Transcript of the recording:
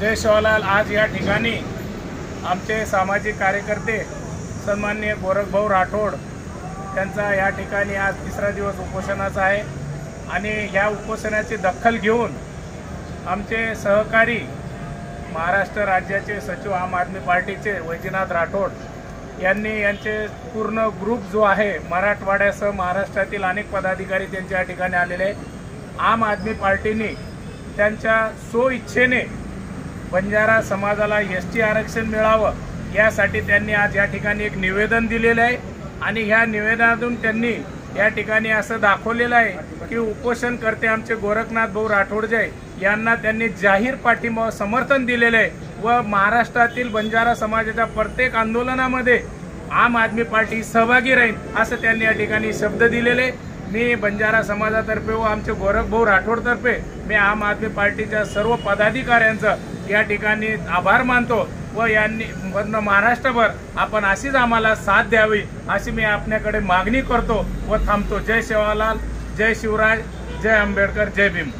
जय शिवलाल। आज या ठिकाणी आमचे सामाजिक कार्यकर्ते सन्माननीय गोरखभाऊ राठोड त्यांचा या ठिकाणी आज तिसरा दिवस उपोषणाचा आहे आणि ह्या उपोषणाची दखल घेऊन आमचे सहकारी महाराष्ट्र राज्याचे सचिव आम आदमी पार्टीचे वैजनाथ राठोड यांनी यांचे पूर्ण ग्रुप जो आहे मराठवाड्यासह महाराष्ट्रातील अनेक पदाधिकारी त्यांच्या ठिकाणी आलेले। आम आदमी पार्टीने त्यांच्या स्वइच्छेने बंजारा समाजाला एसटी आरक्षण मिळावं यासाठी त्यांनी आज या ठिकाणी एक निवेदन दिलेलं आहे आणि ह्या निवेदनातून त्यांनी या ठिकाणी असं दाखवलेलं आहे की उपोषणकर्ते आमचे गोरखनाथ भाऊ राठोडजे यांना त्यांनी जाहीर पाठिंबा समर्थन दिलेले आहे व महाराष्ट्रातील बंजारा समाजाच्या प्रत्येक आंदोलनामध्ये आम आदमी पार्टी सहभागी राहील असं त्यांनी या ठिकाणी शब्द दिलेले। मी बंजारा समाजातर्फे व आमचे गोरखभाऊ राठोडतर्फे मी आम आदमी पार्टीच्या सर्व पदाधिकाऱ्यांचा या ठिकाणी आभार मानतो व यांनी महाराष्ट्रभर आपण अशीच आम्हाला साथ द्यावी अशी मी आपल्याकडे मागणी करतो व थांबतो। जय शिवलाल, जय शिवराज, जय आंबेडकर, जय भीम।